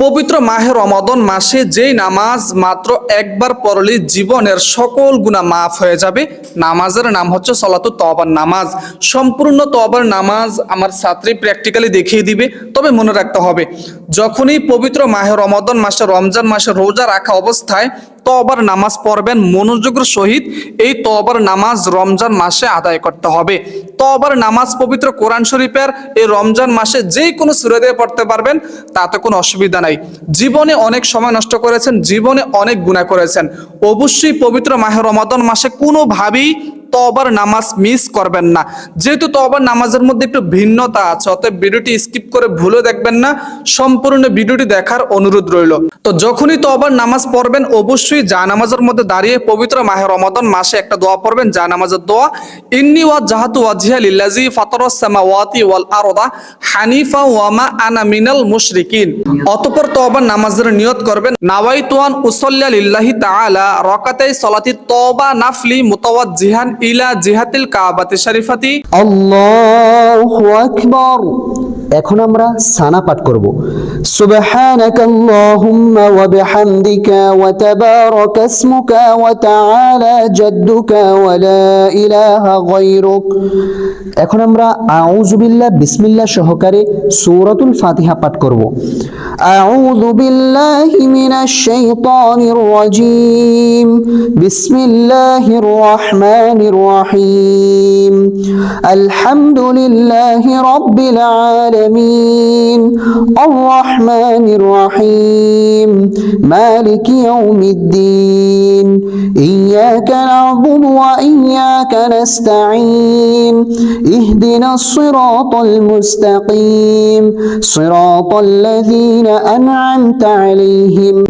পবিত্র মাহে রমাদান মাসে যেই নামাজ মাত্র একবার পড়লে জীবনের সকল গুনাহ মাফ হয়ে যাবে, নামাজের নাম হচ্ছে সলাতুত তওবার নামাজ। সম্পূর্ণ তওবার নামাজ আমার ছাত্রী প্র্যাকটিক্যালি দেখিয়ে দিবে। তবে মনে রাখতে হবে, যখনই পবিত্র মাহে রমাদান মাসে, রমজান মাসে রোজা রাখা অবস্থায় তওবার নামাজ পড়বেন মনোযোগের সহিত, এই তওবার নামাজ রমজান মাসে আদায় করতে হবে। তওবার নামাজ পবিত্র কোরআন শরীফের এই রমজান মাসে যেই কোনো সূরা দিয়ে পড়তে পারবেন, তাতে কোনো অসুবিধা নাই। জীবনে অনেক সময় নষ্ট করেছেন, জীবনে অনেক গুনাহ করেছেন, অবশ্যই পবিত্র মাহে রমাদান মাসে কোনোভাবেই তওবার নামাজ মিস করবেন না। যেহেতু তওবার নামাজের মধ্যে একটু ভিন্নতা আছে, অতএব ভিডিওটি স্কিপ করে ভুলে দেখবেন না, সম্পূর্ণ ভিডিওটি দেখার অনুরোধ রইল। তো যখনই তওবার নামাজ পড়বেন, অবশ্যই জানামাজের মধ্যে দাঁড়িয়ে পবিত্র মাহে রমাদান মাসে একটা দোয়া পড়বেন, জানামাজের দোয়া, ইন্নী ওয়াজ্জাহাতু ওয়াজহিয়া লিল্লাযী ফাতারাস সামাওয়াতি ওয়াল আরদা হানিফা ওয়া মা আনা মিনাল মুশরিকিন। অতঃপর তওবার নামাজের নিয়ত করবেন, নাওয়াইতু আন উসাল্লি লিল্লাহি তাআলা রাকাতাই সলাতি তওবা নাফলি মুতাওয়াজ্জিহান ইলা জিহাতিল কাবাতি শরীফাতি। আল্লাহু আকবার। এখন আমরা সানা পাঠ করব। সুবহানাকাল্লাহুম্মা ওয়া বিহামদিকা ওয়া তাবারাকা ইসমুকা ওয়া তাআলা জাদ্দুকা ওয়া লা ইলাহা গায়রুক। এখন আমরা আউযু বিল্লাহ বিসমিল্লাহ সহকারে সূরাতুল ফাতিহা পাঠ করব। আউযু বিল্লাহি মিনাশ শাইতানির রাজীম। বিসমিল্লাহির রহমানির রহিম। আলহামদুলিল্লাহি রাব্বিল আলামিন। আর-রহমানির রহিম। মালিকি ইয়াউমিদ্দিন। ইয়্যাকা না'বুদু ওয়া ইয়্যাকা নাস্তাঈন। ইহদিনাস সিরাতাল মুস্তাকিম। সিরাতাল লাযীনা আন'আমতা আলাইহিম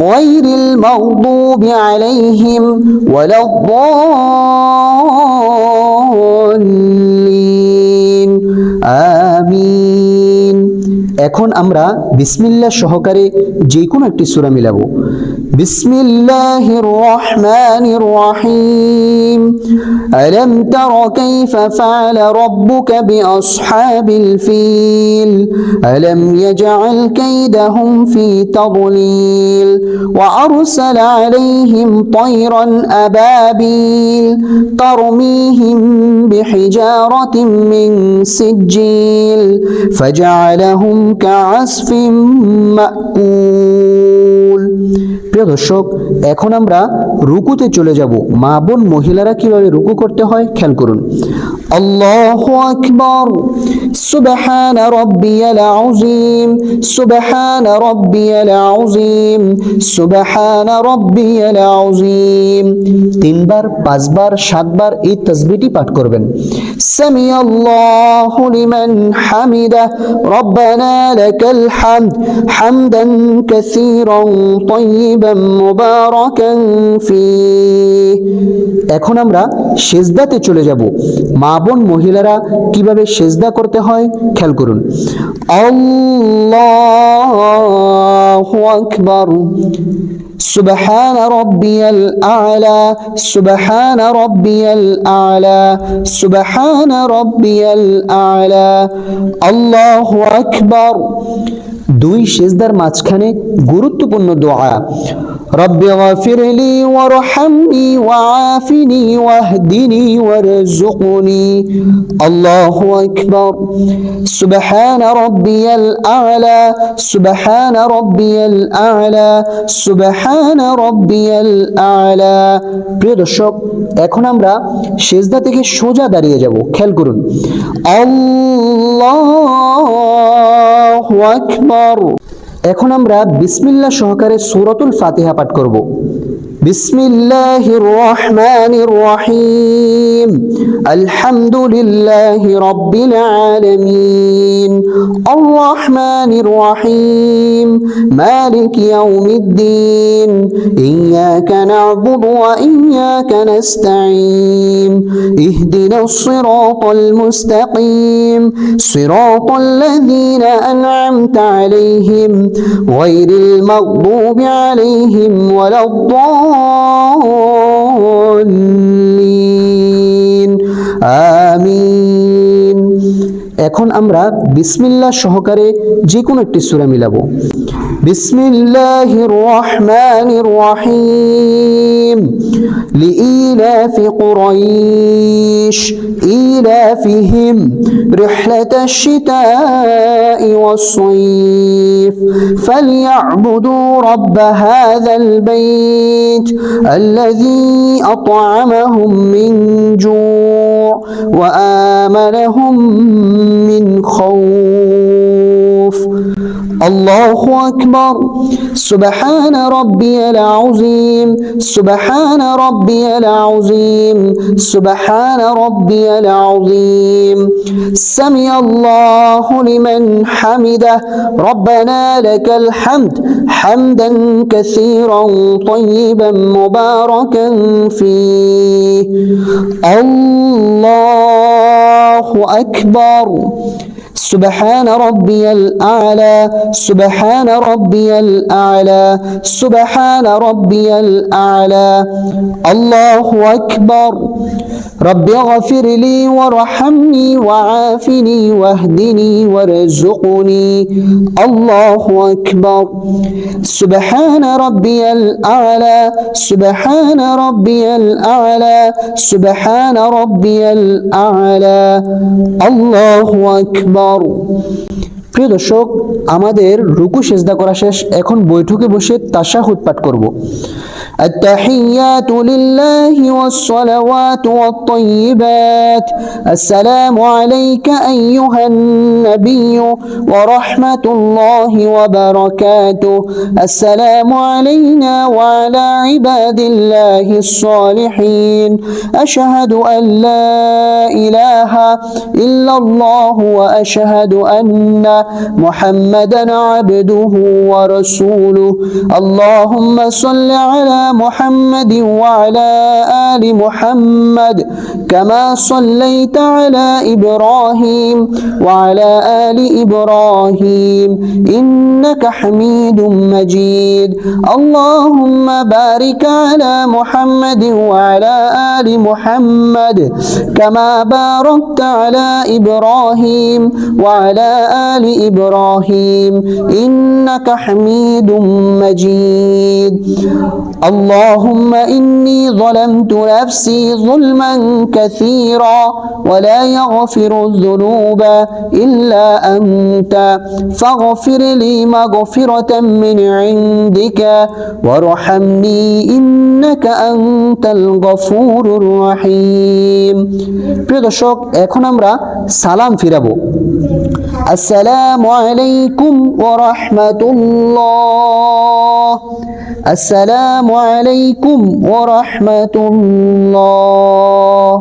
গায়রিল মাগদুবি আলাইহিম ওয়ালাদ-দাল্লিন। আমিন। এখন আমরা বিসমিল্লাহ সহকারে যে কোনো একটি সূরা মিলাবো। বিসমিল্লাহির রহমানির রহিম। আলাম তারা কাইফা ফাআলা রাব্বুকা বিআসহাবিল ফিল। আলাম ইয়াজআল কাইদাহুম ফি তাদলিল ওয়া আরসালা আলাইহিম তায়রান আবাবিল তারমিহিম বিহিজারাতিন মিন সিজ্জিল ফাজআলাহুম কাআসফিন মাকুল। প্রিয় দর্শক, এখন আমরা রুকুতে চলে যাব। মা বোন মহিলারা কিভাবে রুকু করতে হয় খেয়াল করুন। আল্লাহু আকবার। সুবহানা রাব্বিয়াল আযীম। সুবহানা রাব্বিয়াল আযীম। সুবহানা রাব্বিয়াল আযীম। 3 বার, 5 বার, 7 বার এই তাসবিহটি পাঠ করবেন। সামিআল্লাহু লিমান হামিদা। রব্বানা লাকাল হামদ হামদান কাসীরান তাইয়িবান মুবারাকান ফীহ। এখন আমরা সিজদাতে চলে যাব। মা বোন মহিলারা কিভাবে সিজদা করতে হয় খেয়াল করুন। আল্লাহু আকবার। سبحان ربي الأعلى. سبحان ربي الأعلى. سبحان ربي الأعلى. الله أكبر। 2 সিজদার মাঝখানে গুরুত্বপূর্ণ দোয়া। رب اغفر لي وارحمني وعافني واهدني وارزقني. الله أكبر. سبحان ربي الأعلى. سبحان ربي الأعلى. سبحان ربي الأعلى. প্রিয় দর্শক, এখন আমরা সিজদা থেকে সোজা দাঁড়িয়ে যাব। খেয়াল করুন। আল্লাহু আকবার। এখন আমরা বিসমিল্লাহ সহকারে সূরাতুল ফাতিহা পাঠ করব। বিসমিল্লাহির রহমানির রহিম। আলহামদুলিল্লাহি রাব্বিল আলামিন। আর-রহমানির রহিম। মালিকি ইয়াউমিদ্দিন। ইয়্যাকা না'বুদু ওয়া ইয়্যাকা নাস্তাঈন। ইহদিনাস সিরাতাল মুস্তাকিম। সিরাতাল লাযীনা আন'আমতা আলাইহিম গায়রিল মাগদুবি আলাইহিম ওয়ালাদ-দাল্লিন। আমিন। এখন আমরা বিসমিল্লাহ সহকারে যে কোনো একটি সূরা মিলাবো। বিসমিল্লাহির রহমানির রহিম। লিইলাফি কুরাইশ ইলাফিহিম রিহলাতাশ শিতাই ওয়াস-সাইফ ফালইয়াবুদু রাব্ব হাযাল বাইত আল্লাযী আত'আমাহুম মিন জু' ওয়া আমানাহুম মিন খাউফ। الله أكبر. سبحان ربي العظيم. سبحان ربي العظيم. سبحان ربي العظيم. سمع الله لمن حمده. ربنا لك الحمد حمدا كثيرا طيبا مباركا فيه. الله أكبر. سبحان ربي الأعلى. سبحان ربي الأعلى. سبحان ربي الأعلى. الله أكبر. رب اغفر لي وارحمني وعافني واهدني وارزقني. الله أكبر. سبحان ربي الأعلى. سبحان ربي الأعلى. سبحان ربي الأعلى. الله أكبر. প্রিয় দর্শক, আমাদের রুকু সিজদা করা শেষ। এখন বৈঠকে বসে তাশাহুদ পাঠ করব। التحيات لله والصلوات والطيبات. السلام عليك أيها النبي ورحمة الله وبركاته. السلام علينا وعلى عباد الله الصالحين. أشهد أن لا إله إلا الله وأشهد أن محمدا عبده ورسوله. اللهم صل على محمد وعلى آل محمد كما صليت على إبراهيم وعلى آل إبراهيم إنك حميد مجيد. اللهم بارك على محمد وعلى آل محمد كما باركت على إبراهيم وعلى آل إبراهيم إنك حميد مجيد. اللهم إني ظلمت نفسي ظلما كثيرا ولا يغفر الذنوب إلا أنت فاغفر لي مغفرة من عندك وارحمني إنك أنت الغفور الرحيم. প্রিয় দর্শক, এখন আমরা সালাম ফিরাবো। আসসালামু আলাইকুম ওয়া রাহমাতুল্লাহ। আসসালামু আলাইকুম ওয়া রাহমাতুল্লাহ।